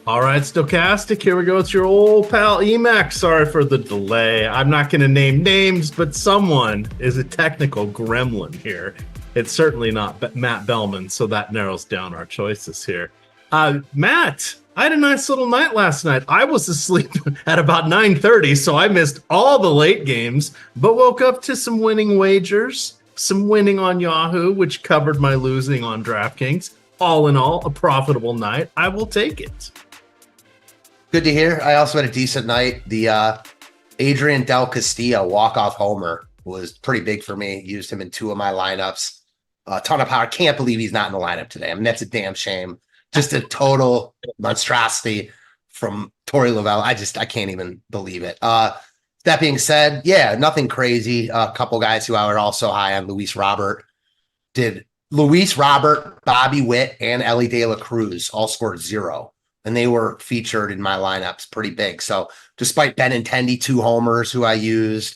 All right, Stochastic, here we go. It's your old pal EMac. Sorry for the delay. I'm not going to name names, but someone is a technical gremlin here. It's certainly not Matt Belman, so that narrows down our choices here. Matt, I had a nice little night last night. I was asleep at about 9:30, so I missed all the late games, but woke up to some winning wagers, some winning on Yahoo, which covered my losing on DraftKings. All in all, a profitable night. I will take it. Good to hear. I also had a decent night. The Adrian Del Castillo walk-off homer was pretty big for me. Used him in two of my lineups. A ton of power. Can't believe he's not in the lineup today. I mean, that's a damn shame. Just a total monstrosity from Torey Lovell. I can't even believe it. That being said, yeah, nothing crazy. A couple guys who I were also high on, Luis Robert. Bobby Witt, and Ellie De La Cruz all scored 0. And they were featured in my lineups pretty big. So despite Benintendi, 2 homers who I used,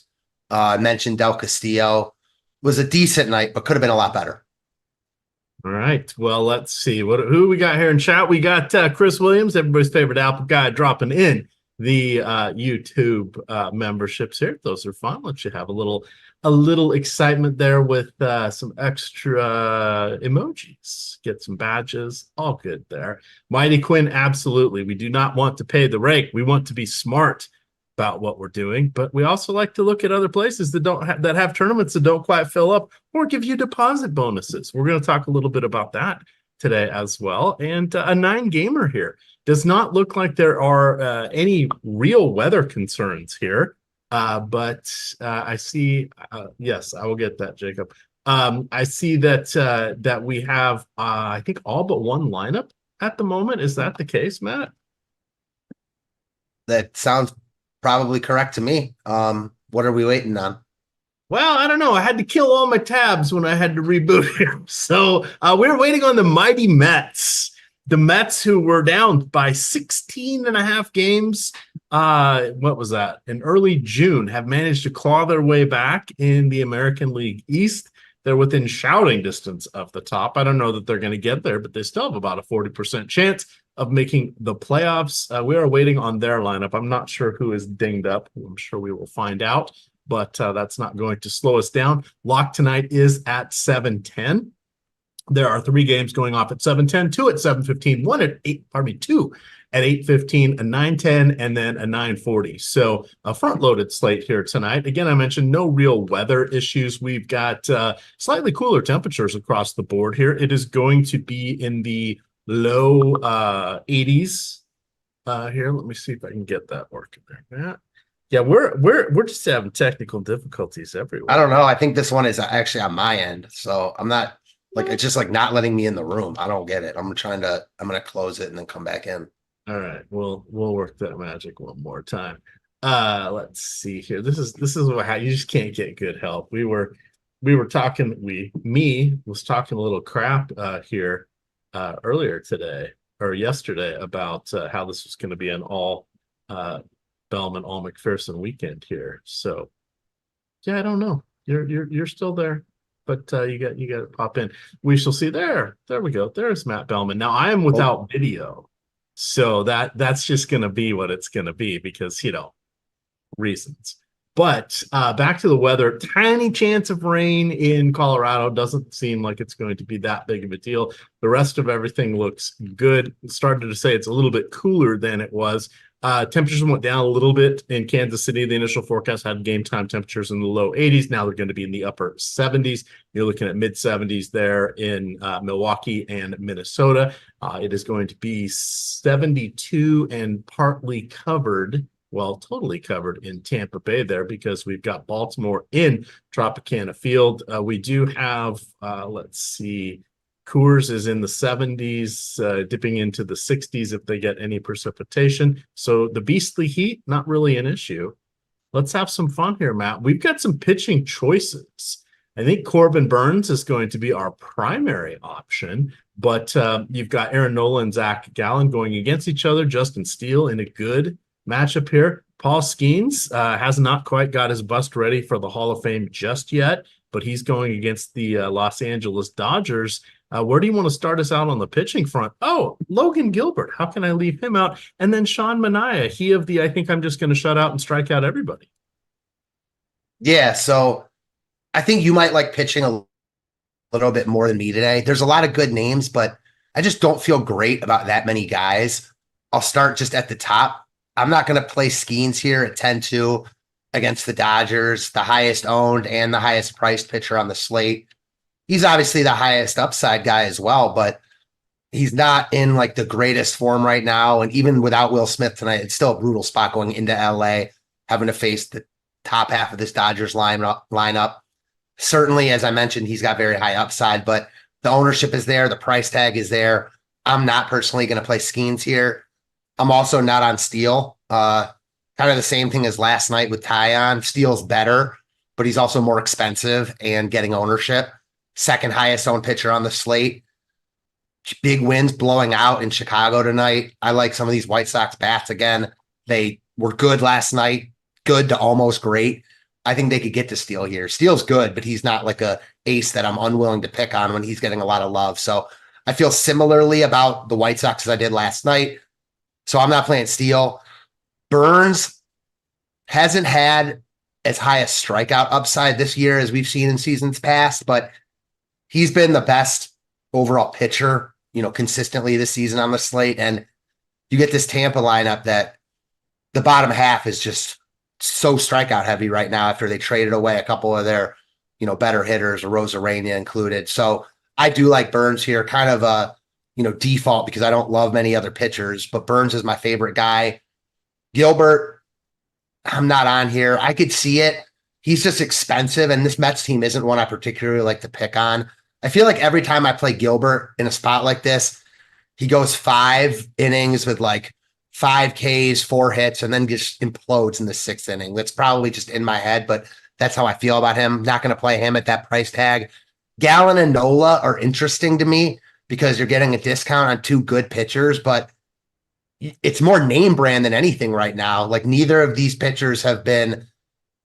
I mentioned Del Castillo, was a decent night, but could have been a lot better. All right. Well, let's see. Who we got here in chat? We got Chris Williams, everybody's favorite Apple guy, dropping in the YouTube memberships here. Those are fun. Let you have a little excitement there with some extra emojis, get some badges, all good there. Mighty Quinn, absolutely. We do not want to pay the rake. We want to be smart about what we're doing, but we also like to look at other places that have tournaments that don't quite fill up or give you deposit bonuses. We're going to talk a little bit about that today as well. And a 9-gamer here. Does not look like there are any real weather concerns here. But I see, yes, I will get that, Jacob. I see that we have, I think, all but one lineup at the moment. Is that the case, Matt? That sounds probably correct to me. What are we waiting on? Well, I don't know. I had to kill all my tabs when I had to reboot here. So we're waiting on the mighty Mets. The Mets, who were down by 16 and a half games, what was that? In early June, have managed to claw their way back in the American League East. They're within shouting distance of the top. I don't know that they're going to get there, but they still have about a 40% chance of making the playoffs. We are waiting on their lineup. I'm not sure who is dinged up. I'm sure we will find out, but that's not going to slow us down. Lock tonight is at 7:10. There are 3 games going off at 7:10, 2 at 7:15, 2 at 8:15, a 9:10, and then a 9:40. So a front-loaded slate here tonight. Again, I mentioned no real weather issues. We've got slightly cooler temperatures across the board here. It is going to be in the low 80s here. Let me see if I can get that working there, Matt. Yeah, we're just having technical difficulties everywhere. I don't know. I think this one is actually on my end, so I'm not. Like, it's just like not letting me in the room. I don't get it. I'm going to close it and then come back in. All right. We'll work that magic one more time. Let's see here. This is what you just can't get good help. We were talking, me was talking a little crap here earlier today or yesterday about how this was going to be an all Belman, all McPherson weekend here. So yeah, I don't know. You're still there. But you got to pop in. We shall see there. There we go. There's Matt Belman. Now I am without video, so that's just going to be what it's going to be because reasons. But back to the weather. Tiny chance of rain in Colorado. Doesn't seem like it's going to be that big of a deal. The rest of everything looks good. Started to say it's a little bit cooler than it was. Temperatures went down a little bit in Kansas City. The initial forecast had game time temperatures in the low 80s. Now they're going to be in the upper 70s. You're looking at mid 70s there in Milwaukee and Minnesota. It is going to be 72 and partly covered, well, totally covered in Tampa Bay there because we've got Baltimore in Tropicana Field. We do have, let's see, Coors is in the 70s, dipping into the 60s if they get any precipitation. So the beastly heat, not really an issue. Let's have some fun here, Matt. We've got some pitching choices. I think Corbin Burns is going to be our primary option, but you've got Aaron Nola and Zach Gallen going against each other. Justin Steele in a good matchup here. Paul Skeens has not quite got his bust ready for the Hall of Fame just yet, but he's going against the Los Angeles Dodgers. Where do you want to start us out on the pitching front? Oh, Logan Gilbert. How can I leave him out? And then Sean Manaea, he of the I think I'm just going to shut out and strike out everybody. Yeah, so I think you might like pitching a little bit more than me today. There's a lot of good names, but I just don't feel great about that many guys. I'll start just at the top. I'm not going to play Skeens here at 10-2 against the Dodgers, the highest owned and the highest priced pitcher on the slate. He's obviously the highest upside guy as well, but he's not in like the greatest form right now. And even without Will Smith tonight, it's still a brutal spot going into LA, having to face the top half of this Dodgers lineup. Certainly, as I mentioned, he's got very high upside, but the ownership is there. The price tag is there. I'm not personally going to play Skeens here. I'm also not on Steele. Kind of the same thing as last night with Tyon. Steele's better, but he's also more expensive and getting ownership. Second highest owned pitcher on the slate. Big wins blowing out in Chicago tonight. I like some of these White Sox bats again. They were good last night, good to almost great. I think they could get to Steele here. Steele's good, but he's not like a ace that I'm unwilling to pick on when he's getting a lot of love. So I feel similarly about the White Sox as I did last night. So I'm not playing Steele. Burns hasn't had as high a strikeout upside this year as we've seen in seasons past, but he's been the best overall pitcher, consistently this season on the slate. And you get this Tampa lineup that the bottom half is just so strikeout heavy right now after they traded away a couple of their, better hitters, Rosarena included. So I do like Burns here, kind of a, default because I don't love many other pitchers, but Burns is my favorite guy. Gilbert, I'm not on here. I could see it. He's just expensive, and this Mets team isn't one I particularly like to pick on. I feel like every time I play Gilbert in a spot like this, he goes 5 innings with like 5 Ks, 4 hits, and then just implodes in the 6th inning. That's probably just in my head, but that's how I feel about him. Not going to play him at that price tag. Gallen and Nola are interesting to me because you're getting a discount on 2 good pitchers, but it's more name brand than anything right now. Like neither of these pitchers have been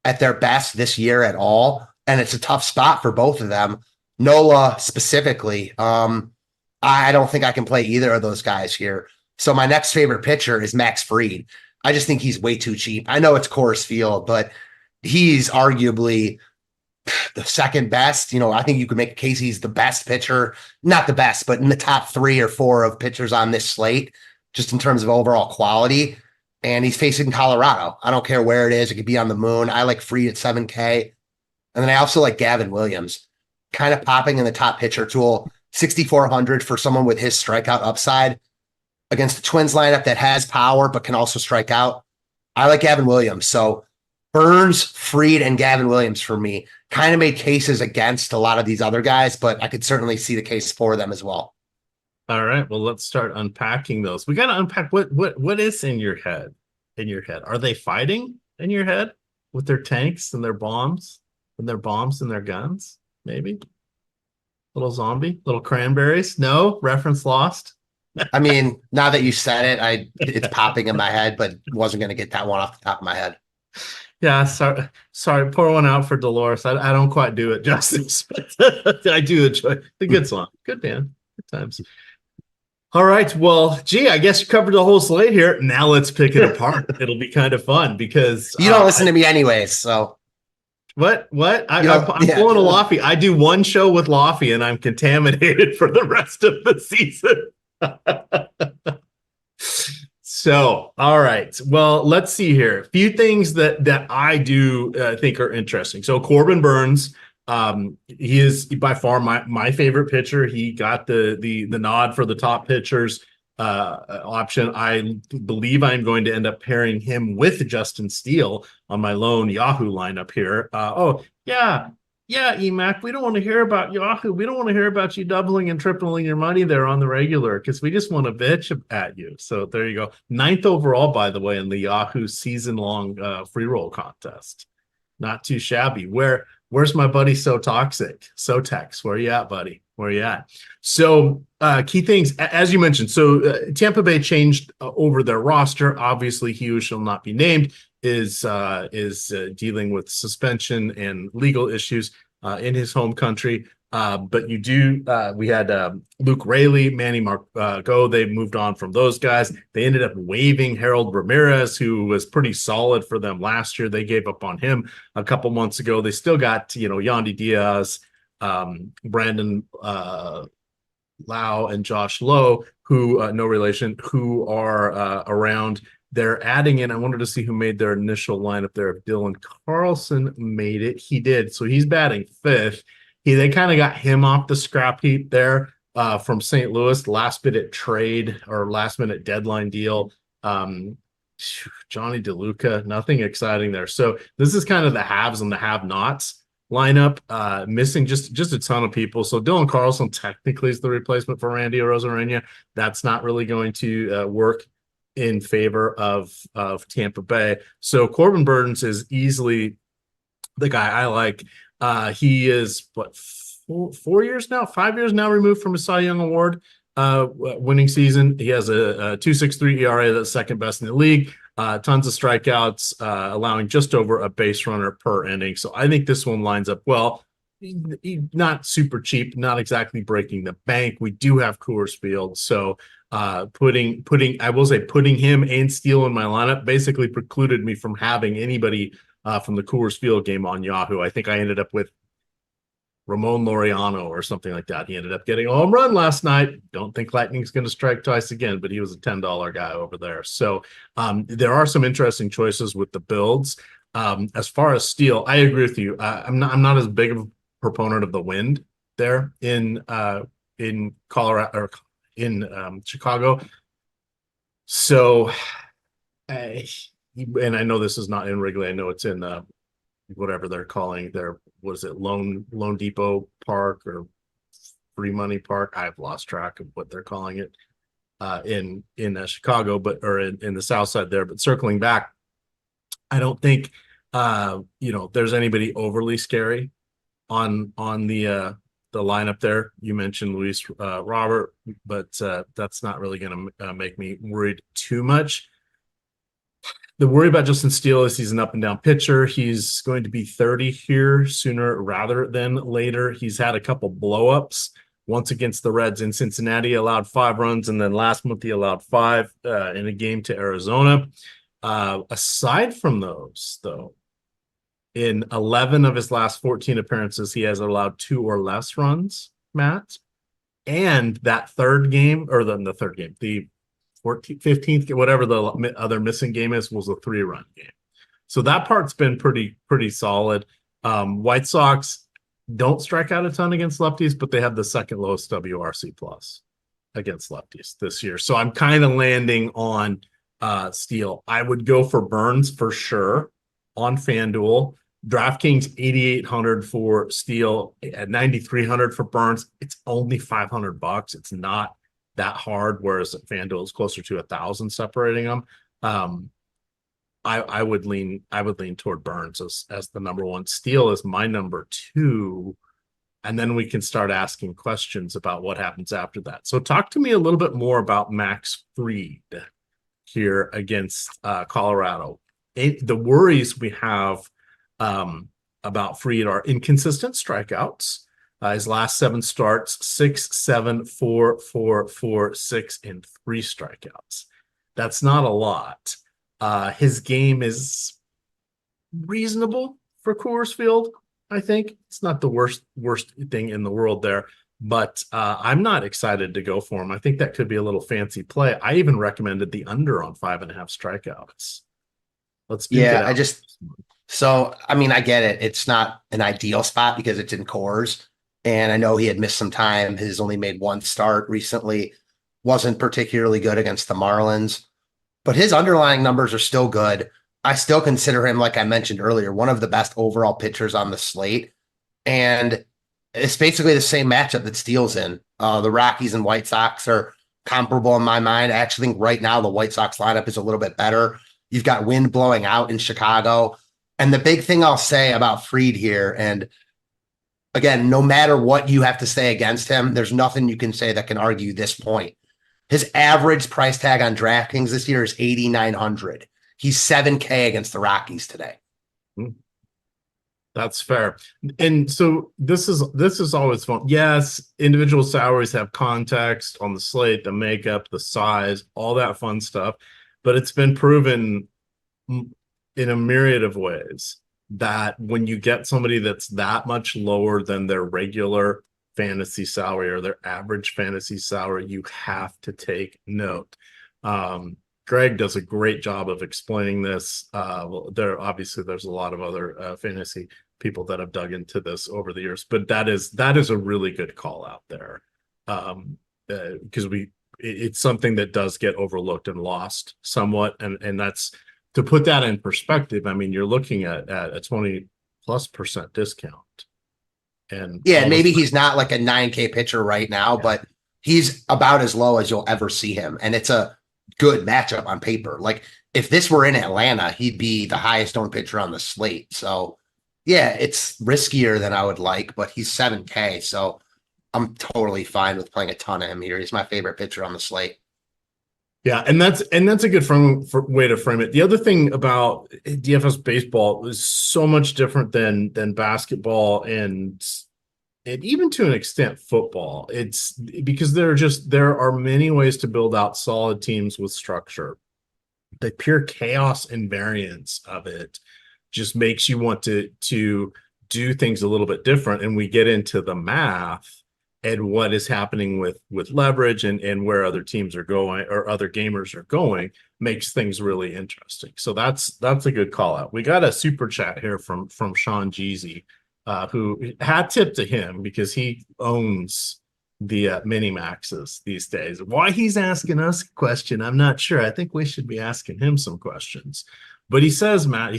at their best this year at all, and it's a tough spot for both of them. Nola specifically, I don't think I can play either of those guys here. So my next favorite pitcher is Max Fried. I just think he's way too cheap. I know it's Coors Field, but he's arguably the second best. I think you could make a case he's the best pitcher, not the best, but in the top 3 or 4 of pitchers on this slate, just in terms of overall quality. And he's facing Colorado. I don't care where it is. It could be on the moon. I like Fried at 7K. And then I also like Gavin Williams, kind of popping in the top pitcher tool, 6,400 for someone with his strikeout upside against the Twins lineup that has power but can also strike out. I like Gavin Williams. So Burns, Fried, and Gavin Williams for me kind of made cases against a lot of these other guys, but I could certainly see the case for them as well. All right. Well, let's start unpacking those. We got to unpack what is in your head. Are they fighting in your head with their tanks and their bombs and their guns? Maybe little zombie, little cranberries. No reference lost. I mean, now that you said it, it's popping in my head, but wasn't going to get that one off the top of my head. Yeah, sorry. Pour one out for Dolores. I don't quite do it justice, but I do enjoy the good song. Good band. Good times. All right. Well, gee, I guess you covered the whole slate here. Now let's pick it apart. It'll be kind of fun because you don't listen to me anyways. So what? I'm pulling a Laffy. I do one show with Laffy and I'm contaminated for the rest of the season. So, all right. Well, let's see here. A few things that I do think are interesting. So Corbin Burns, he is by far my favorite pitcher. He got the nod for the top pitchers option. I believe I'm going to end up pairing him with Justin Steele on my lone Yahoo lineup here. Yeah, EMac, we don't want to hear about Yahoo. We don't want to hear about you doubling and tripling your money there on the regular because we just want to bitch at you. So there you go. 9th overall, by the way, in the Yahoo season-long free roll contest. Not too shabby. Where's my buddy So Toxic? So Tex, where you at, buddy? Where you at? So key things, as you mentioned, so Tampa Bay changed over their roster. Obviously, he who shall not be named is dealing with suspension and legal issues in his home country. But we had Luke Raley, Manny Margot. They moved on from those guys. They ended up waiving Harold Ramirez, who was pretty solid for them last year. They gave up on him a couple months ago. They still got, Yandy Diaz, Brandon Lau, and Josh Lowe, who, no relation, who are around. They're adding in, I wanted to see who made their initial lineup there. If Dylan Carlson made it, he did. So he's batting fifth. They kind of got him off the scrap heap there from St. Louis, last minute trade or last minute deadline deal. Johnny DeLuca, nothing exciting there. So this is kind of the haves and the have-nots lineup, missing just a ton of people. So Dylan Carlson technically is the replacement for Randy Arozarena. That's not really going to work in favor of Tampa Bay. So Corbin Burns is easily the guy I like. He is 4 years now, 5 years now removed from a Cy Young Award winning season. He has a 2.63 ERA, that's second best in the league. Tons of strikeouts, allowing just over a base runner per inning. So I think this one lines up well. Not super cheap, not exactly breaking the bank. We do have Coors Field, so putting him and Steele in my lineup basically precluded me from having anybody from the Coors Field game on Yahoo. I think I ended up with Ramon Laureano or something like that. He ended up getting a home run last night. Don't think Lightning's going to strike twice again, but he was a $10 guy over there. So there are some interesting choices with the builds. As far as Steele, I agree with you. I'm not as big of a proponent of the wind there in Colorado or in Chicago. So and I know this is not in Wrigley. I know it's in whatever they're calling their, what is it, Lone Depot Park or Free Money Park. I've lost track of what they're calling it in Chicago, or in the South Side there. But circling back, I don't think there's anybody overly scary on the lineup there. You mentioned Luis Robert, but that's not really going to make me worried too much. The worry about Justin Steele is he's an up and down pitcher. He's going to be 30 here sooner rather than later. He's had a couple blowups. Once against the Reds in Cincinnati, allowed 5 runs, and then last month he allowed 5 in a game to Arizona. Aside from those, though, in 11 of his last 14 appearances, he has allowed 2 or less runs, Matt. And that third game, or the 14th, 15th, whatever the other missing game is, was a 3-run game. So that part's been pretty solid. White Sox don't strike out a ton against lefties, but they have the second lowest WRC plus against lefties this year. So I'm kind of landing on Steele. I would go for Burns for sure on FanDuel. DraftKings 8,800 for Steele, at 9,300 for Burns. It's only $500. It's not that hard, whereas FanDuel is closer to 1,000 separating them. I would lean toward Burns as the number one. Steele is my number 2, and then we can start asking questions about what happens after that. So talk to me a little bit more about Max Fried here against Colorado. The worries we have about Fried are inconsistent strikeouts. His last 7 starts, 6, 7, 4, 4, 4, 6, and 3 strikeouts. That's not a lot. His game is reasonable for Coors Field, I think. It's not the worst thing in the world there, but I'm not excited to go for him. I think that could be a little fancy play. I even recommended the under on 5.5 strikeouts. Let's do it. I get it. It's not an ideal spot because it's in Coors. And I know he had missed some time. He's only made 1 start recently. Wasn't particularly good against the Marlins. But his underlying numbers are still good. I still consider him, like I mentioned earlier, one of the best overall pitchers on the slate. And it's basically the same matchup that Steele's in. The Rockies and White Sox are comparable in my mind. I actually think right now the White Sox lineup is a little bit better. You've got wind blowing out in Chicago. And the big thing I'll say about Fried here, and again, no matter what you have to say against him, there's nothing you can say that can argue this point. His average price tag on DraftKings this year is $8,900. He's $7K against the Rockies today. That's fair. And so this is always fun. Yes, individual salaries have context on the slate, the makeup, the size, all that fun stuff. But it's been proven in a myriad of ways that when you get somebody that's that much lower than their regular fantasy salary or their average fantasy salary, you have to take note. Greg does a great job of explaining this. There's a lot of other fantasy people that have dug into this over the years, but that is a really good call out there, because it's something that does get overlooked and lost somewhat, and that's to put that in perspective. I mean, you're looking at a 20+% discount, and Yeah, maybe he's not like a 9K pitcher right now, but he's about as low as you'll ever see him, and it's a good matchup on paper. Like if this were in Atlanta, he'd be the highest owned pitcher on the slate. So yeah, it's riskier than I would like, but he's 7K. So I'm totally fine with playing a ton of him here. He's my favorite pitcher on the slate. Yeah, and that's a good way to frame it. The other thing about DFS baseball is so much different than basketball and even to an extent football. It's because there are many ways to build out solid teams with structure. The pure chaos and variance of it just makes you want to do things a little bit different. And we get into the math and what is happening with leverage and where other teams are going or other gamers are going makes things really interesting. So that's a good call out. We got a super chat here from Sean Jeezy, who hat tip to him because he owns the mini maxes these days. Why he's asking us a question, I'm not sure. I think we should be asking him some questions. But he says, Matt,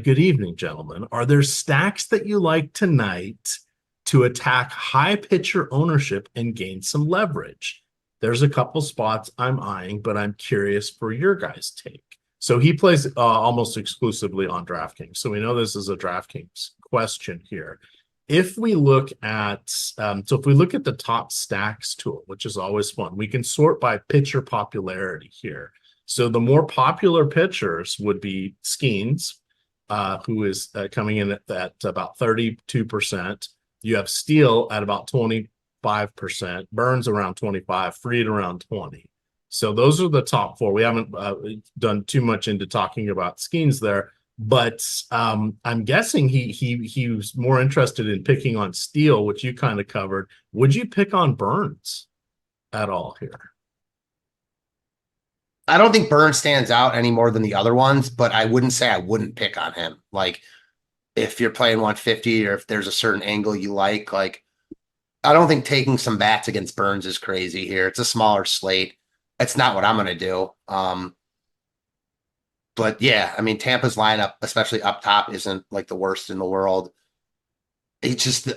good evening, gentlemen. Are there stacks that you like tonight to attack high pitcher ownership and gain some leverage? There's a couple spots I'm eyeing, but I'm curious for your guys' take. So he plays almost exclusively on DraftKings. So we know this is a DraftKings question here. If we look at the top stacks tool, which is always fun, we can sort by pitcher popularity here. So the more popular pitchers would be Skeens, who is coming in at about 32%. You have Steele at about 25%, Burns around 25%, Fried around 20%. So those are the top four. We haven't done too much into talking about Skeens there, but I'm guessing he was more interested in picking on Steele, which you kind of covered. Would you pick on Burns at all here? I don't think Burns stands out any more than the other ones, but I wouldn't say I wouldn't pick on him. Like if you're playing 150 or if there's a certain angle you like I don't think taking some bats against Burns is crazy here. It's a smaller slate. It's not what I'm going to do. But yeah, I mean, Tampa's lineup, especially up top, isn't like the worst in the world. It's just,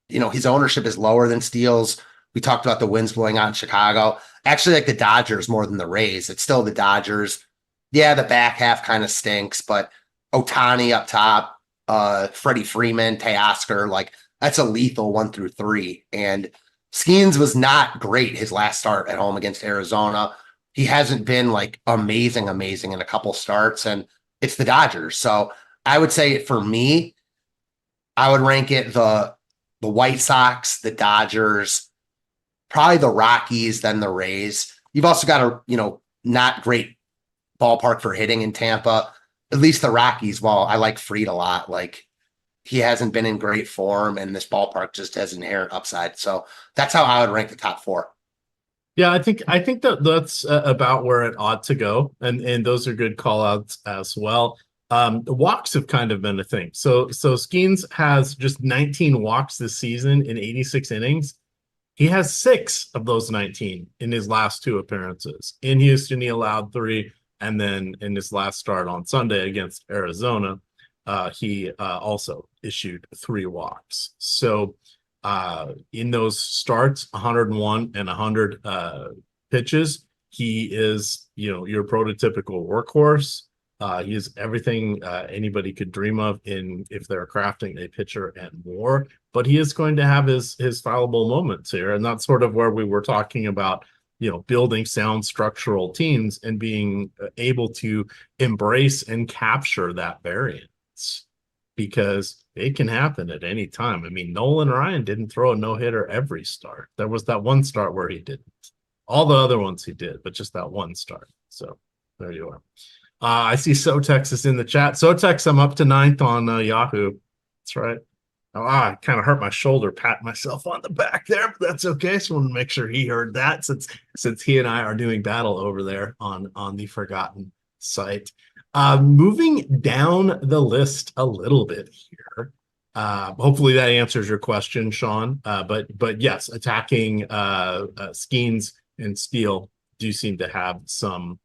his ownership is lower than Steele's. We talked about the winds blowing out in Chicago. Actually, like the Dodgers more than the Rays. It's still the Dodgers. Yeah, the back half kind of stinks, but Ohtani up top, Freddie Freeman, Teoscar, like that's a lethal 1 through 3. And Skeens was not great his last start at home against Arizona. He hasn't been like amazing in a couple starts, and it's the Dodgers. So I would say for me, I would rank it the White Sox, the Dodgers, probably the Rockies, then the Rays. You've also got a, not great ballpark for hitting in Tampa. At least the Rockies, while I like Fried a lot, like he hasn't been in great form, and this ballpark just has inherent upside. So that's how I would rank the top 4. Yeah, I think that's about where it ought to go, and those are good call outs as well. The walks have kind of been a thing. So Skeens has just 19 walks this season in 86 innings. He has 6 of those 19 in his last 2 appearances. In Houston, he allowed 3, and then in his last start on Sunday against Arizona, he also issued 3 walks. So in those starts, 101 and 100 pitches, he is, your prototypical workhorse. He is everything anybody could dream of if they're crafting a pitcher and more. But he is going to have his fallible moments here, and that's sort of where we were talking about, building sound structural teams and being able to embrace and capture that variance. Because it can happen at any time. I mean, Nolan Ryan didn't throw a no-hitter every start. There was that one start where he didn't. All the other ones he did, but just that one start. So there you are. I see Sotex is in the chat. Sotex, I'm up to 9th on Yahoo. That's right. I kind of hurt my shoulder, pat myself on the back there, but that's okay. So I want to make sure he heard that since he and I are doing battle over there on the Forgotten site. Moving down the list a little bit here. Hopefully that answers your question, Sean. But yes, attacking Skeens and Steele do seem to have some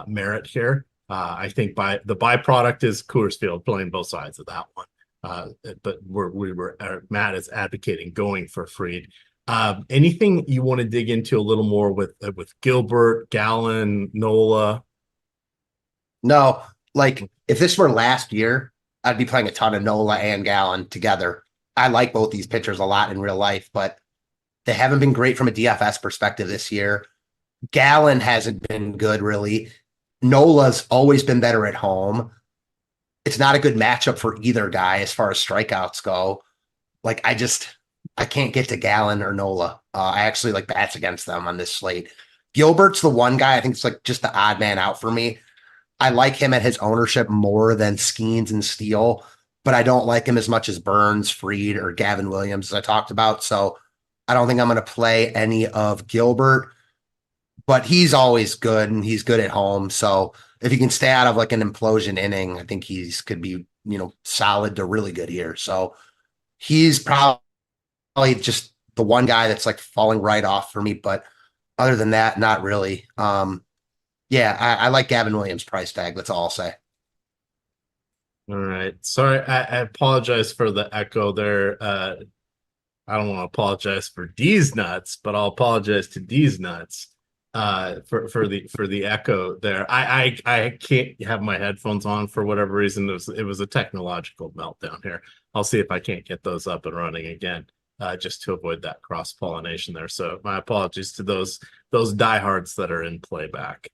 merit here. I think the byproduct is Coors Field playing both sides of that one. But Matt is advocating going for Fried. Anything you want to dig into a little more with Gilbert, Gallen, Nola? No, like if this were last year, I'd be playing a ton of Nola and Gallen together. I like both these pitchers a lot in real life, but they haven't been great from a DFS perspective this year. Gallen hasn't been good, really. Nola's always been better at home. It's not a good matchup for either guy as far as strikeouts go. Like, I can't get to Gallen or Nola. I actually like bats against them on this slate. Gilbert's the one guy I think it's like just the odd man out for me. I like him at his ownership more than Skeens and Steele, but I don't like him as much as Burns, Fried, or Gavin Williams, as I talked about. So I don't think I'm going to play any of Gilbert, but he's always good and he's good at home. So if he can stay out of like an implosion inning, I think could be, solid to really good here. So he's probably just the one guy that's like falling right off for me. But other than that, not really. I like Gavin Williams' price tag. That's all I'll say. All right. Sorry, I apologize for the echo there. I don't want to apologize for D's nuts, but I'll apologize to D's nuts for the echo there. I can't have my headphones on for whatever reason. It was a technological meltdown here. I'll see if I can't get those up and running again, just to avoid that cross pollination there. So my apologies to those diehards that are in playback.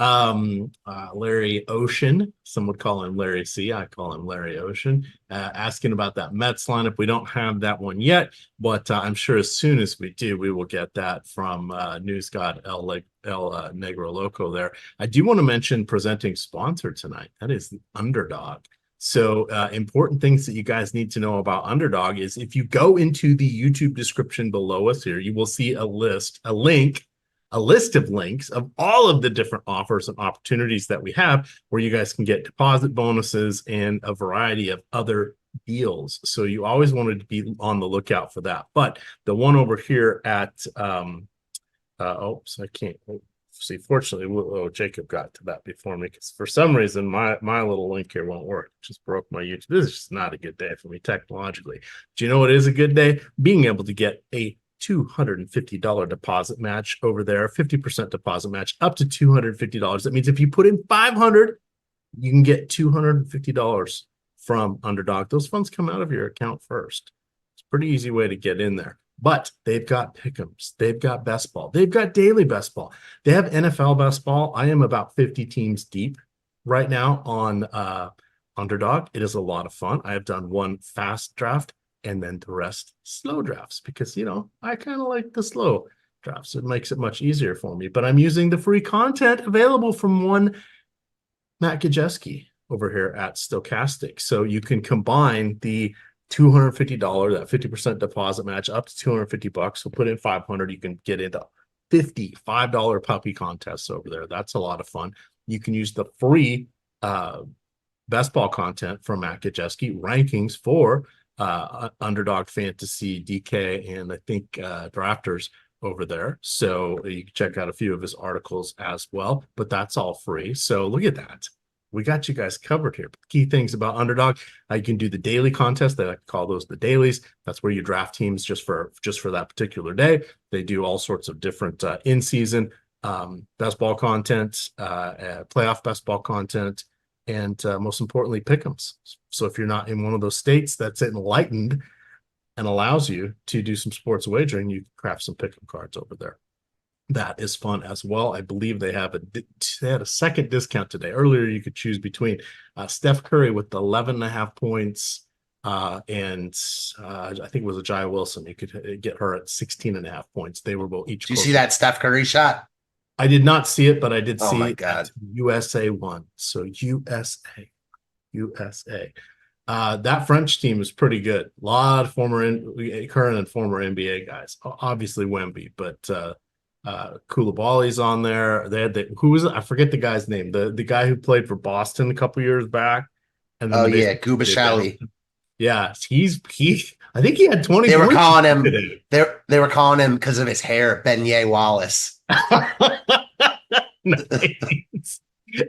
Larry Ocean, some would call him Larry C. I call him Larry Ocean, asking about that Mets lineup. We don't have that one yet, but I'm sure as soon as we do, we will get that from News God El Negro Loco there. I do want to mention presenting sponsor tonight. That is the Underdog. So important things that you guys need to know about Underdog is if you go into the YouTube description below us here, you will see a list of links of all of the different offers and opportunities that we have where you guys can get deposit bonuses and a variety of other deals. So you always wanted to be on the lookout for that. But the one over here at, I can't see. Fortunately, Jacob got to that before me because for some reason my little link here won't work. It just broke my YouTube. This is just not a good day for me technologically. Do you know what is a good day? Being able to get a $250 deposit match over there, 50% deposit match up to $250. That means if you put in $500, you can get $250 from Underdog. Those funds come out of your account first. It's a pretty easy way to get in there. But they've got pick'ems, they've got best ball, they've got daily best ball, they have NFL best ball. I am about 50 teams deep right now on Underdog. It is a lot of fun. I have done one fast draft and then the rest slow drafts because, I kind of like the slow drafts. It makes it much easier for me, but I'm using the free content available from one Matt Gajeski over here at Stochastic. So you can combine the $250, that 50% deposit match up to $250. So put in $500, you can get into $55 puppy contests over there. That's a lot of fun. You can use the free best ball content from Matt Gajeski, rankings for Underdog Fantasy, DK, and I think Drafters over there. So you can check out a few of his articles as well, but that's all free. So look at that. We got you guys covered here. Key things about Underdog, you can do the daily contest. They like to call those the dailies. That's where you draft teams just for that particular day. They do all sorts of different in-season best ball content, playoff best ball content, and most importantly, pick'ems. So if you're not in one of those states that's enlightened and allows you to do some sports wagering, you can craft some pick'em cards over there. That is fun as well. I believe they had a second discount today. Earlier, you could choose between Steph Curry with the 11.5 points, And I think it was a Jai Wilson. You could get her at 16.5 points. They were both each. Do you see that Steph Curry shot? I did not see it, but I did Oh see my it God. at USA won. So USA. That French team is pretty good. A lot of current and former NBA guys. Obviously Wemby, but Koulibaly's on there. They had who was it? I forget the guy's name. The guy who played for Boston a couple years back. And then Gubashali. Yeah, I think he had 20. They were calling him. They were calling him because of his hair, Beignet Wallace.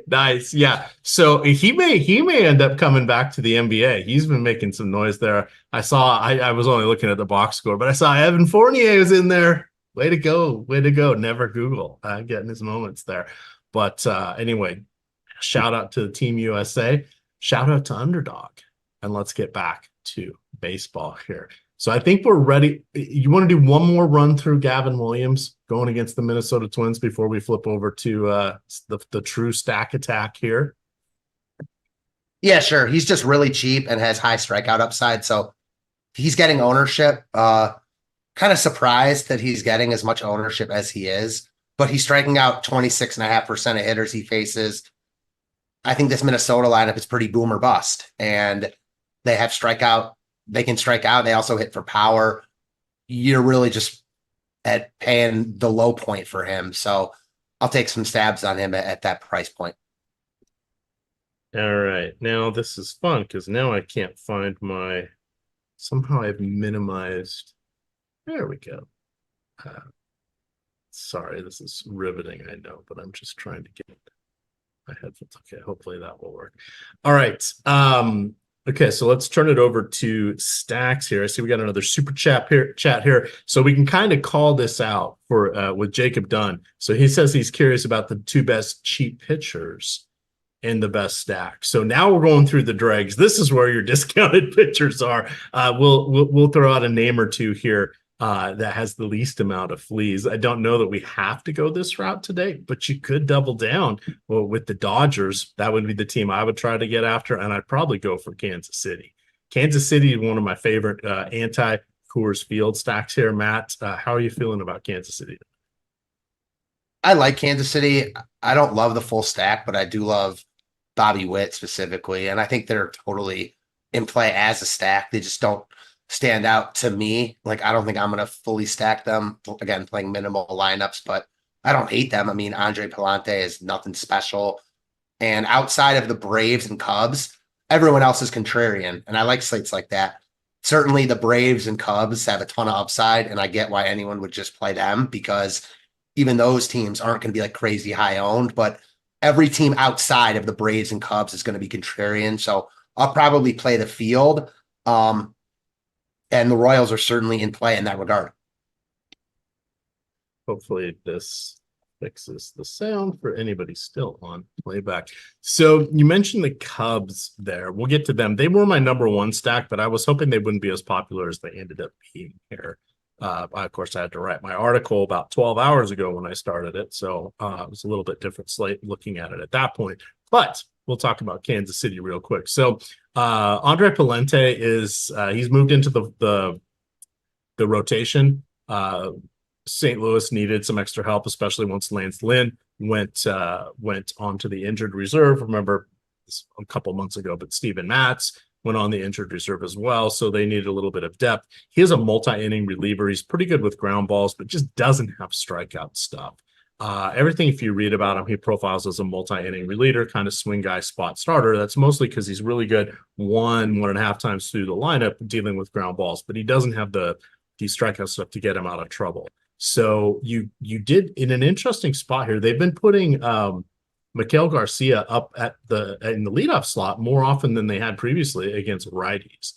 Nice. Yeah. So he may end up coming back to the NBA. He's been making some noise there. I was only looking at the box score, but I saw Evan Fournier was in there. Way to go. Never Google getting his moments there. But anyway, shout out to the Team USA. Shout out to Underdog. And let's get back to baseball here. So I think we're ready. You want to do one more run through Gavin Williams going against the Minnesota Twins before we flip over to the true stack attack here? Yeah, sure. He's just really cheap and has high strikeout upside. So he's getting ownership. Kind of surprised that he's getting as much ownership as he is, but he's striking out 26.5% of hitters he faces. I think this Minnesota lineup is pretty boom or bust, and they have strikeout. They can strike out. They also hit for power. You're really just at paying the low point for him. So I'll take some stabs on him at that price point. All right. Now this is fun because now I can't find somehow I've minimized. There we go. Sorry, this is riveting, I know, but I'm just trying to get my headphones. Okay, hopefully that will work. All right. Okay, so let's turn it over to stacks here. I see we got another super chat here. So we can kind of call this out for with Jacob Dunn. So he says he's curious about the two best cheap pitchers in the best stack. So now we're going through the dregs. This is where your discounted pitchers are. We'll throw out a name or two here that has the least amount of fleas. I don't know that we have to go this route today, but you could double down with the Dodgers. That would be the team I would try to get after, and I'd probably go for Kansas City. Kansas City is one of my favorite anti-Coors Field stacks here. Matt, how are you feeling about Kansas City? I like Kansas City. I don't love the full stack, but I do love Bobby Witt specifically, and I think they're totally in play as a stack. They just don't stand out to me. Like, I don't think I'm going to fully stack them. Again, playing minimal lineups, but I don't hate them. I mean, Andre Palante is nothing special. And outside of the Braves and Cubs, everyone else is contrarian. And I like slates like that. Certainly the Braves and Cubs have a ton of upside, and I get why anyone would just play them, because even those teams aren't going to be like crazy high owned, but every team outside of the Braves and Cubs is going to be contrarian. So I'll probably play the field. And the Royals are certainly in play in that regard. Hopefully this fixes the sound for anybody still on playback. So you mentioned the Cubs there. We'll get to them. They were my number one stack, but I was hoping they wouldn't be as popular as they ended up being here. Of course, I had to write my article about 12 hours ago when I started it. So it was a little bit different slate looking at it at that point. But we'll talk about Kansas City real quick. So Andre Palante he's moved into the rotation. St. Louis needed some extra help, especially once Lance Lynn went onto the injured reserve. Remember this a couple months ago, but Steven Matz went on the injured reserve as well, so they needed a little bit of depth. He is a multi-inning reliever. He's pretty good with ground balls, but just doesn't have strikeout stuff. Everything, if you read about him, he profiles as a multi-inning reliever, kind of swing guy, spot starter. That's mostly because he's really good 1.5 times through the lineup dealing with ground balls, but he doesn't have the strikeout stuff to get him out of trouble. So you did in an interesting spot here. They've been putting Miguel Garcia up in the leadoff slot more often than they had previously against righties.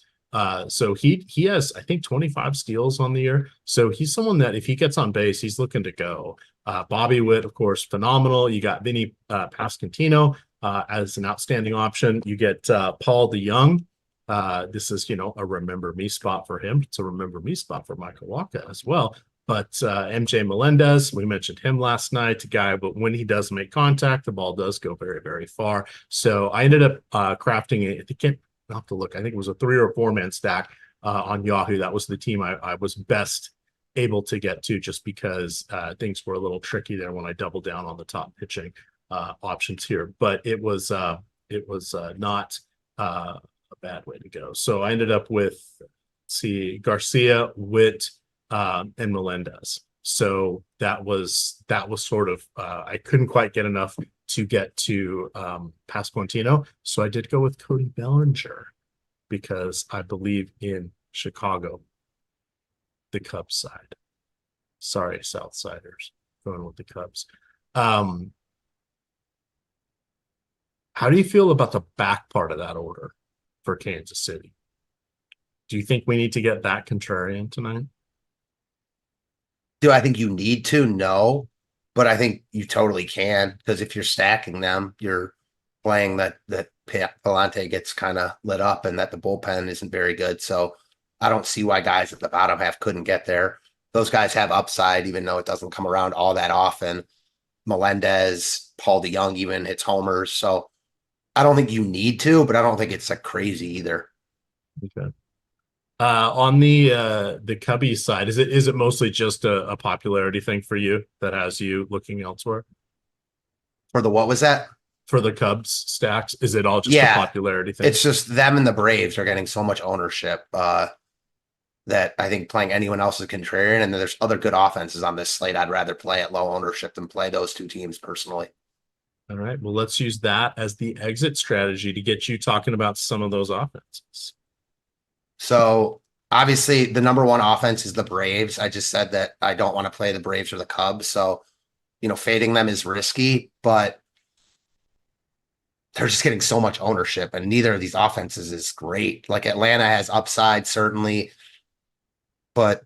So he has, I think, 25 steals on the year. So he's someone that if he gets on base, he's looking to go. Bobby Witt, of course, phenomenal. You got Vinny Pasquantino as an outstanding option. You get Paul DeYoung. This is, a remember me spot for him. It's a remember me spot for Michael Wacha as well. But MJ Melendez, we mentioned him last night, a guy, but when he does make contact, the ball does go very, very far. So I ended up crafting have to look. I think it was a 3 or 4 man stack on Yahoo. That was the team I was best able to get to, just because things were a little tricky there when I doubled down on the top pitching options here. But it was not a bad way to go. So I ended up with, Garcia, Witt, and Melendez. So that was sort of I couldn't quite get enough to get to Pasquantino. So I did go with Cody Bellinger, because I believe in Chicago, the Cubs side. Sorry, Southsiders, going with the Cubs. How do you feel about the back part of that order for Kansas City? Do you think we need to get that contrarian tonight? Do I think you need to? No, but I think you totally can, because if you're stacking them, you're playing that Palante gets kind of lit up and that the bullpen isn't very good. So I don't see why guys at the bottom half couldn't get there. Those guys have upside, even though it doesn't come around all that often. Melendez, Paul DeYoung even hits homers. So I don't think you need to, but I don't think it's crazy either. Okay. On the Cubbies side, is it mostly just a popularity thing for you that has you looking elsewhere? For the, what was that? For the Cubs stacks, is it all just a popularity thing? It's just them and the Braves are getting so much ownership that I think playing anyone else is contrarian. And then there's other good offenses on this slate I'd rather play at low ownership than play those two teams personally. All right. Well, let's use that as the exit strategy to get you talking about some of those offenses. So obviously the number one offense is the Braves. I just said that I don't want to play the Braves or the Cubs. So, fading them is risky, but they're just getting so much ownership, and neither of these offenses is great. Like Atlanta has upside, certainly, but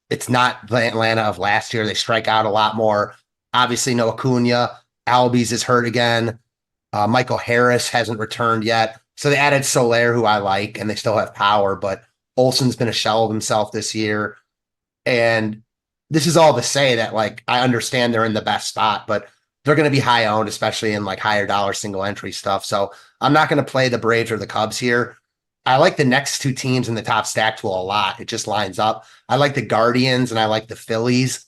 it's not the Atlanta of last year. They strike out a lot more. Obviously, no Acuna. Albies is hurt again. Michael Harris hasn't returned yet. So they added Soler, who I like, and they still have power, but Olsen's been a shell of himself this year. And this is all to say that, I understand they're in the best spot, but they're going to be high owned, especially in higher dollar single entry stuff. So I'm not going to play the Braves or the Cubs here. I like the next two teams in the top stack tool a lot. It just lines up. I like the Guardians and I like the Phillies.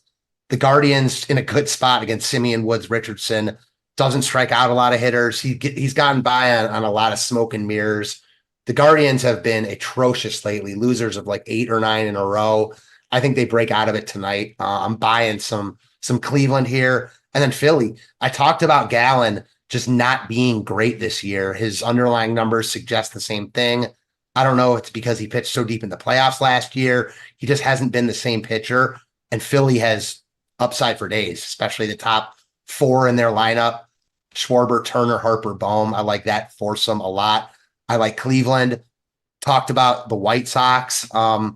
The Guardians in a good spot against Simeon Woods Richardson. Doesn't strike out a lot of hitters. He's gotten by on a lot of smoke and mirrors. The Guardians have been atrocious lately, losers of 8 or 9 in a row. I think they break out of it tonight. I'm buying some Cleveland here. And then Philly. I talked about Gallen just not being great this year. His underlying numbers suggest the same thing. I don't know if it's because he pitched so deep in the playoffs last year. He just hasn't been the same pitcher. And Philly has upside for days, especially the top 4 in their lineup. Schwarber, Turner, Harper, Bohm. I like that foursome a lot. I like Cleveland. Talked about the White Sox. I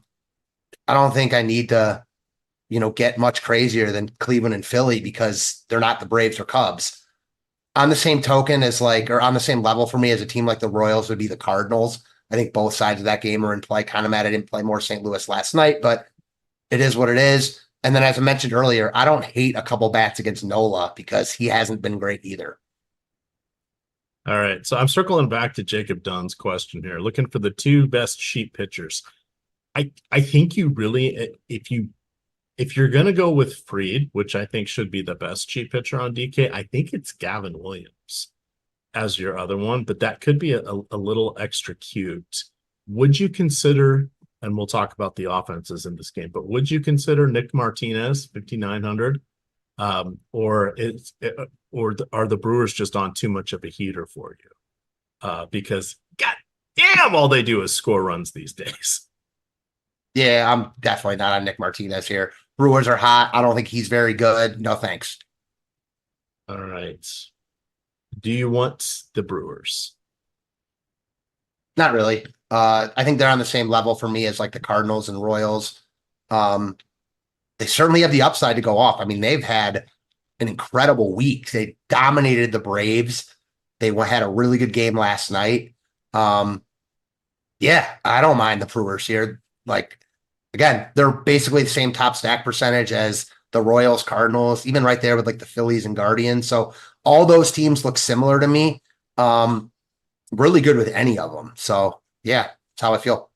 don't think I need to, get much crazier than Cleveland and Philly because they're not the Braves or Cubs. On the same token as or on the same level for me as a team like the Royals would be the Cardinals. I think both sides of that game are in play. Kind of mad I didn't play more St. Louis last night, but it is what it is. And then as I mentioned earlier, I don't hate a couple bats against Nola because he hasn't been great either. All right. So I'm circling back to Jacob Dunn's question here, looking for the 2 best sheet pitchers. I think you really, if you're going to go with Fried, which I think should be the best cheap pitcher on DK, I think it's Gavin Williams as your other one, but that could be a little extra cute. Would you consider, and we'll talk about the offenses in this game, but would you consider Nick Martinez, 5,900? Or are the Brewers just on too much of a heater for you? Because god damn, all they do is score runs these days. Yeah, I'm definitely not on Nick Martinez here. Brewers are hot. I don't think he's very good. No, thanks. All right. Do you want the Brewers? Not really. I think they're on the same level for me as the Cardinals and Royals. They certainly have the upside to go off. I mean, they've had an incredible week. They dominated the Braves. They had a really good game last night. Yeah, I don't mind the Brewers here. Again, they're basically the same top stack percentage as the Royals, Cardinals, even right there with the Phillies and Guardians. So all those teams look similar to me. Really good with any of them. So Yeah, that's how I feel.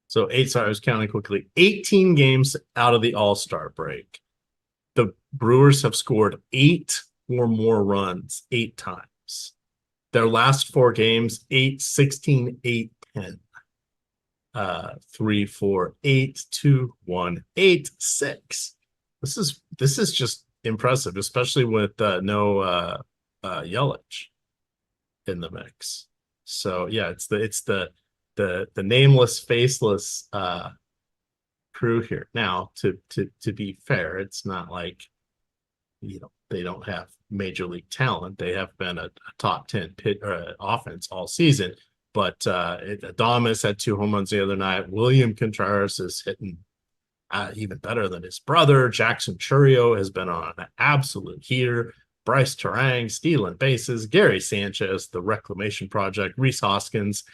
So I was counting quickly. 18 games out of the All-Star break. The Brewers have scored 8 or more runs 8 times. Their last 4 games, 8, 16, 8, 10. 3, 4, 8, 2, 1, 8, 6. This is just impressive, especially with no Yelich in the mix. So yeah, it's the nameless, faceless crew here. Now, to be fair, it's not like they don't have major league talent. They have been a top 10 offense all season. But Adames had 2 home runs the other night. William Contreras is hitting even better than his brother. Jackson Chourio has been on an absolute heater. Bryce Terang stealing bases. Gary Sanchez, the Reclamation Project. Rhys Hoskins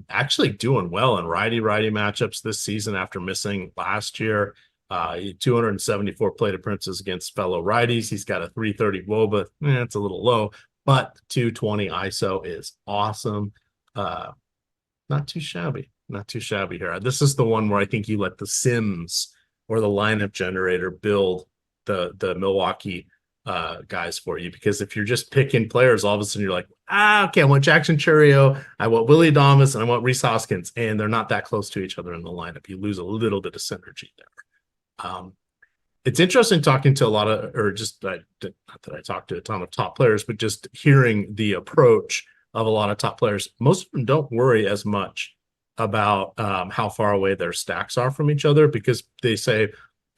actually doing well in righty-righty matchups this season after missing last year. 274 plate appearances against fellow righties. He's got a 330 WOBA. It's a little low, but 220 ISO is awesome. Not too shabby here. This is the one where I think you let the Sims or the lineup generator build the Milwaukee guys for you, because if you're just picking players, all of a sudden you're like, okay, I want Jackson Chourio, I want Willie Adames, and I want Rhys Hoskins, and they're not that close to each other in the lineup. You lose a little bit of synergy there. It's interesting talking to a lot of, or just not that I talked to a ton of top players, but just hearing the approach of a lot of top players. Most of them don't worry as much about how far away their stacks are from each other, because they say,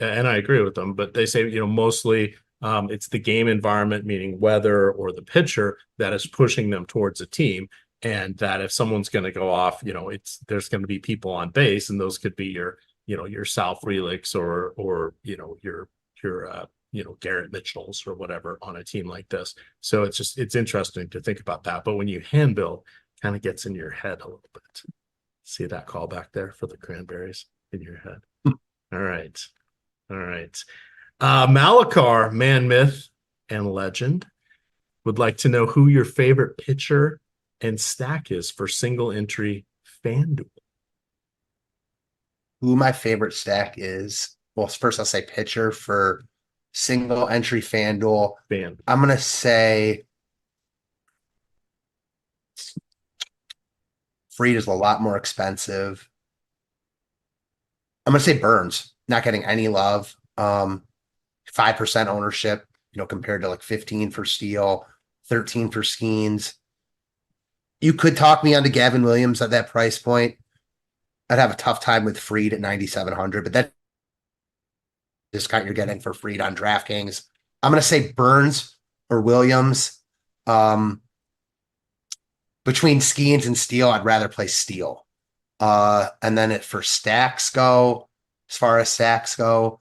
and I agree with them, but they say, mostly it's the game environment, meaning weather or the pitcher, that is pushing them towards a team. And that if someone's going to go off, there's going to be people on base, and those could be your Sal Freliks or your Garrett Mitchells or whatever on a team like this. So it's interesting to think about that. But when you hand build, kind of gets in your head a little bit. See that call back there for the cranberries in your head. All right. Malakar, man, myth, and legend, would like to know who your favorite pitcher and stack is for single entry FanDuel. Who my favorite stack is? Well, first I'll say pitcher for single entry FanDuel. I'm going to say Fried is a lot more expensive. I'm going to say Burns, not getting any love. 5% ownership, compared to like 15 for Steele, 13 for Skeens. You could talk me onto Gavin Williams at that price point. I'd have a tough time with Fried at 9,700, but that discount you're getting for Fried on DraftKings. I'm going to say Burns or Williams. Between Skeens and Steele, I'd rather play Steele. And then as far as stacks go,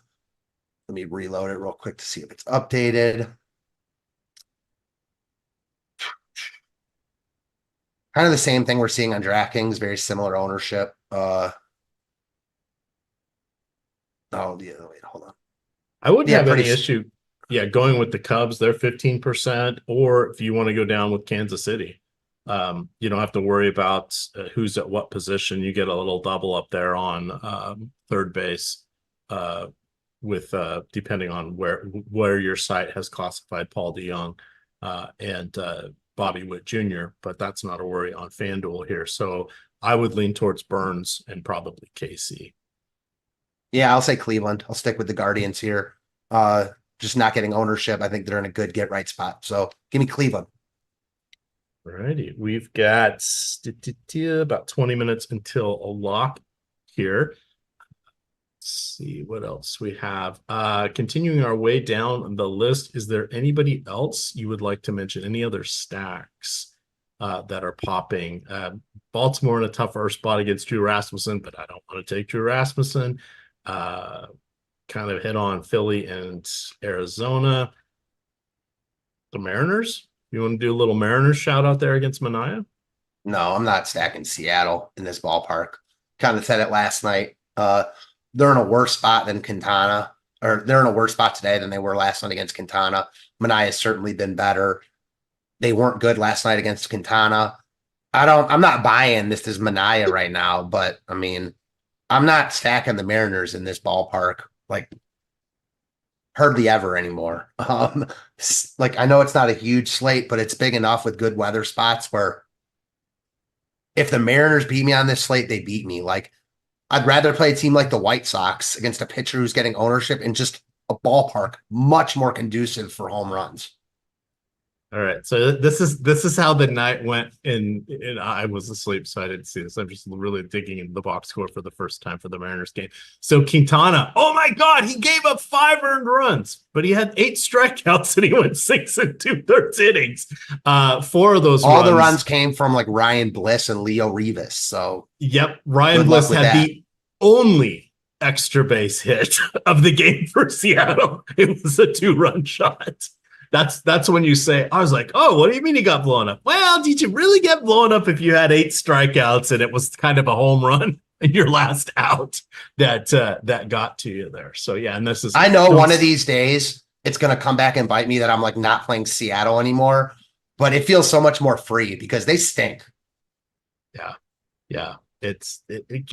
let me reload it real quick to see if it's updated. Kind of the same thing we're seeing on DraftKings, very similar ownership. Oh, yeah, wait, hold on. I wouldn't have any issue, going with the Cubs. They're 15%, or if you want to go down with Kansas City. You don't have to worry about who's at what position. You get a little double up there on third base with depending on where your site has classified Paul DeJong and Bobby Witt Jr., but that's not a worry on FanDuel here. So I would lean towards Burns and probably KC. Yeah, I'll say Cleveland. I'll stick with the Guardians here. Just not getting ownership. I think they're in a good get right spot. So give me Cleveland. All righty. We've got about 20 minutes until a lock here. Let's see what else we have. Continuing our way down the list, is there anybody else you would like to mention? Any other stacks that are popping? Baltimore in a tougher spot against Drew Rasmussen, but I don't want to take Drew Rasmussen. Kind of hit on Philly and Arizona. The Mariners? You want to do a little Mariners shout out there against Manaea? No, I'm not stacking Seattle in this ballpark. Kind of said it last night. They're in a worse spot than Quintana or they're in a worse spot today than they were last night against Quintana. Manaea has certainly been better. They weren't good last night against Quintana. I'm not buying this is Manaea right now, but I mean, I'm not stacking the Mariners in this ballpark like hardly ever anymore. Like I know it's not a huge slate, but it's big enough with good weather spots where if the Mariners beat me on this slate, they beat me. Like I'd rather play a team like the White Sox against a pitcher who's getting ownership in just a ballpark much more conducive for home runs. All right, so this is how the night went, and I was asleep, so I didn't see this. I'm just really digging into the box score for the first time for the Mariners game. So Quintana, oh my God, he gave up 5 earned runs, but he had 8 strikeouts and he went 6 2/3 innings. 4 of those, all the runs came from like Ryan Bliss and Leo Rivas. So yep, Ryan Bliss had the only extra base hit of the game for Seattle. It was a 2-run shot. That's when you say, I was like, oh, what do you mean he got blown up? Well, did you really get blown up if you had 8 strikeouts and it was kind of a home run in your last out that got to you there? So yeah, and this is, I know one of these days it's going to come back and bite me that I'm like not playing Seattle anymore, but it feels so much more free because they stink. Yeah.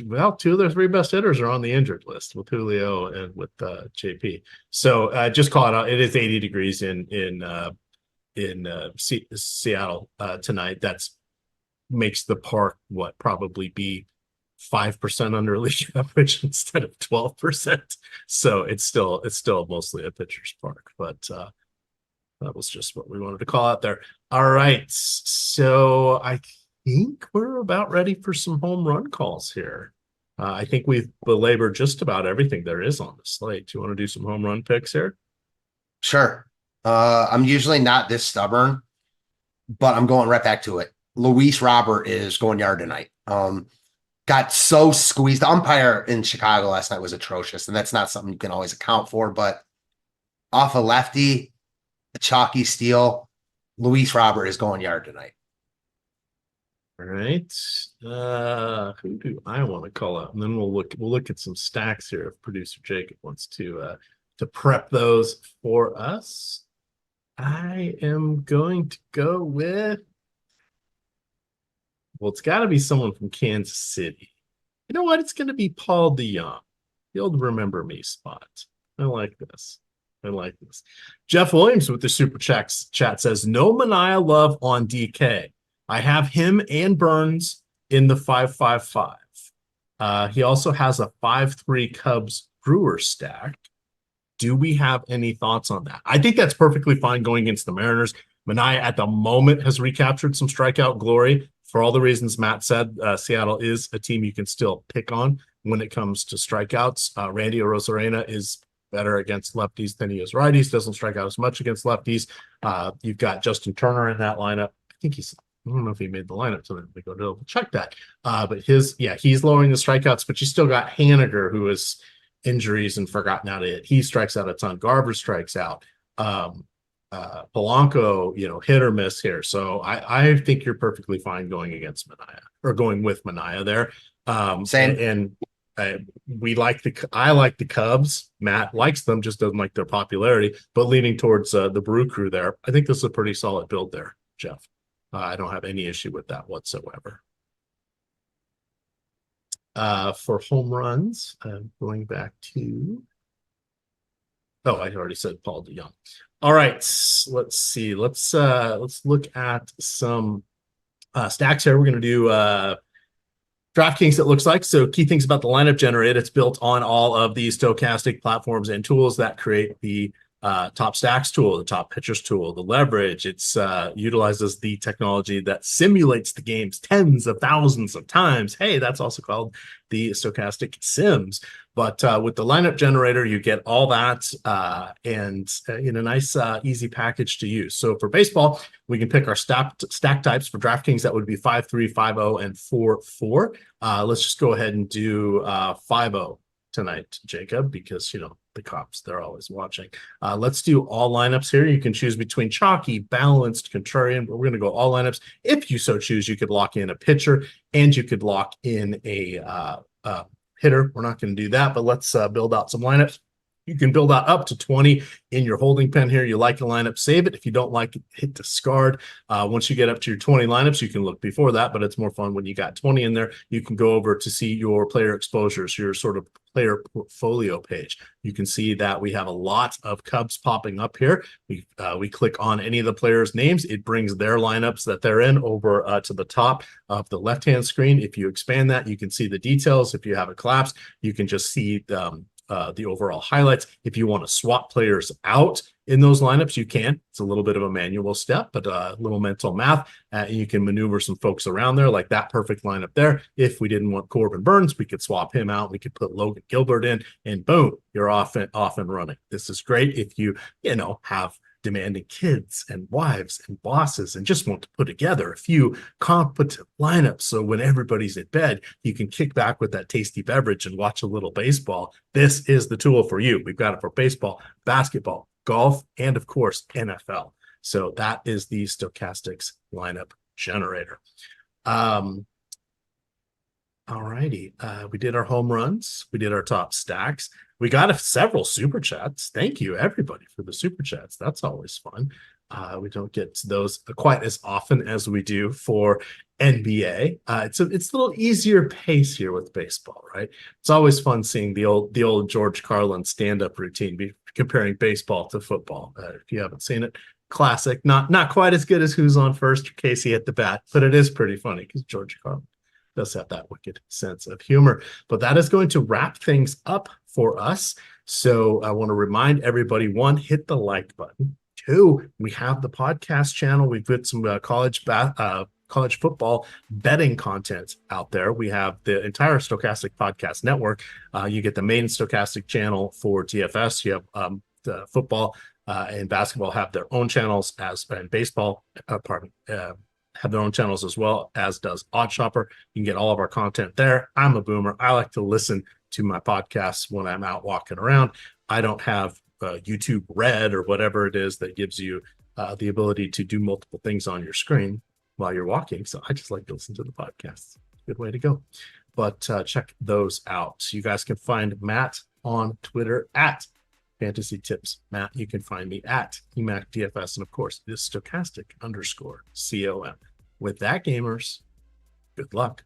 Well, 2 of their 3 best hitters are on the injured list with Julio and with JP. So just call it out. It is 80 degrees in Seattle tonight. That's makes the park probably be 5% under league average instead of 12%. So it's still mostly a pitcher's park, but that was just what we wanted to call out there. All right, so I think we're about ready for some home run calls here. I think we've belabored just about everything there is on the slate. Do you want to do some home run picks here? Sure. I'm usually not this stubborn, but I'm going right back to it. Luis Robert is going yard tonight. Got so squeezed. The umpire in Chicago last night was atrocious, and that's not something you can always account for, but off a lefty, a chalky steal, Luis Robert is going yard tonight. All right. Who do I want to call out? And then we'll look at some stacks here if producer Jacob wants to prep those for us. I am going to go with, well, it's got to be someone from Kansas City. You know what? It's going to be Paul DeJong. The old remember me spot. I like this. Jeff Williams with the super chat says, no Manaea love on DK. I have him and Burns in the 5-5-5. He also has a 5-3 Cubs Brewers stack. Do we have any thoughts on that? I think that's perfectly fine going against the Mariners. Manaea at the moment has recaptured some strikeout glory. For all the reasons Matt said, Seattle is a team you can still pick on when it comes to strikeouts. Randy Arozarena is better against lefties than he is righties, doesn't strike out as much against lefties. You've got Justin Turner in that lineup. I think I don't know if he made the lineup, so we go to check that. But he's lowering the strikeouts, but you still got Haniger, who has injuries and forgotten how to hit. He strikes out a ton. Garver strikes out. Polanco, hit or miss here. So I think you're perfectly fine going against Manaea or going with Manaea there. Same. I like the Cubs. Matt likes them, just doesn't like their popularity, but leaning towards the Brew Crew there. I think this is a pretty solid build there, Jeff. I don't have any issue with that whatsoever. For home runs, I'm going back to, I already said Paul DeJong. All right, let's see. Let's look at some stacks here. We're going to do DraftKings, it looks like. So key things about the lineup generator, it's built on all of these stochastic platforms and tools that create the top stacks tool, the top pitchers tool, the leverage. It's utilizes the technology that simulates the games tens of thousands of times. Hey, that's also called the stochastic sims. But with the lineup generator, you get all that and in a nice, easy package to use. So for baseball, we can pick our stack types. For DraftKings, that would be 5-3, 5-0, and 4-4. Let's just go ahead and do 5-0 tonight, Jacob, because, the cops, they're always watching. Let's do all lineups here. You can choose between chalky, balanced, contrarian, but we're going to go all lineups. If you so choose, you could lock in a pitcher and you could lock in a hitter. We're not going to do that, but let's build out some lineups. You can build out up to 20 in your holding pen here. You like a lineup, save it. If you don't like it, hit discard. Once you get up to your 20 lineups, you can look before that, but it's more fun when you got 20 in there. You can go over to see your player exposures, your sort of player portfolio page. You can see that we have a lot of Cubs popping up here. We click on any of the players' names. It brings their lineups that they're in over to the top of the left-hand screen. If you expand that, you can see the details. If you have it collapsed, you can just see the overall highlights. If you want to swap players out in those lineups, you can. It's a little bit of a manual step, but a little mental math. You can maneuver some folks around there, like that perfect lineup there. If we didn't want Corbin Burns, we could swap him out. We could put Logan Gilbert in, and boom, you're off and running. This is great if you have demanding kids and wives and bosses and just want to put together a few competent lineups. So when everybody's in bed, you can kick back with that tasty beverage and watch a little baseball. This is the tool for you. We've got it for baseball, basketball, golf, and of course, NFL. So that is the Stochastics lineup generator. All righty. We did our home runs. We did our top stacks. We got several super chats. Thank you, everybody, for the super chats. That's always fun. We don't get to those quite as often as we do for NBA. It's a little easier pace here with baseball, right? It's always fun seeing the old George Carlin stand-up routine, comparing baseball to football. If you haven't seen it, classic. Not quite as good as Who's on First or Casey at the Bat, but it is pretty funny because George Carlin does have that wicked sense of humor. But that is going to wrap things up for us. So I want to remind everybody, 1, hit the like button. 2, we have the podcast channel. We've put some college football betting content out there. We have the entire Stochastic Podcast Network. You get the main Stochastic channel for DFS. You have the football and basketball have their own channels, and baseball, have their own channels as well, as does OddsShopper. You can get all of our content there. I'm a boomer. I like to listen to my podcasts when I'm out walking around. I don't have YouTube Red or whatever it is that gives you the ability to do multiple things on your screen while you're walking. So I just like to listen to the podcasts. Good way to go. But check those out. You guys can find Matt on Twitter at Fantasy Tips Matt. You can find me at EMac DFS, and of course, this Stochastic _COM. With that, gamers, good luck.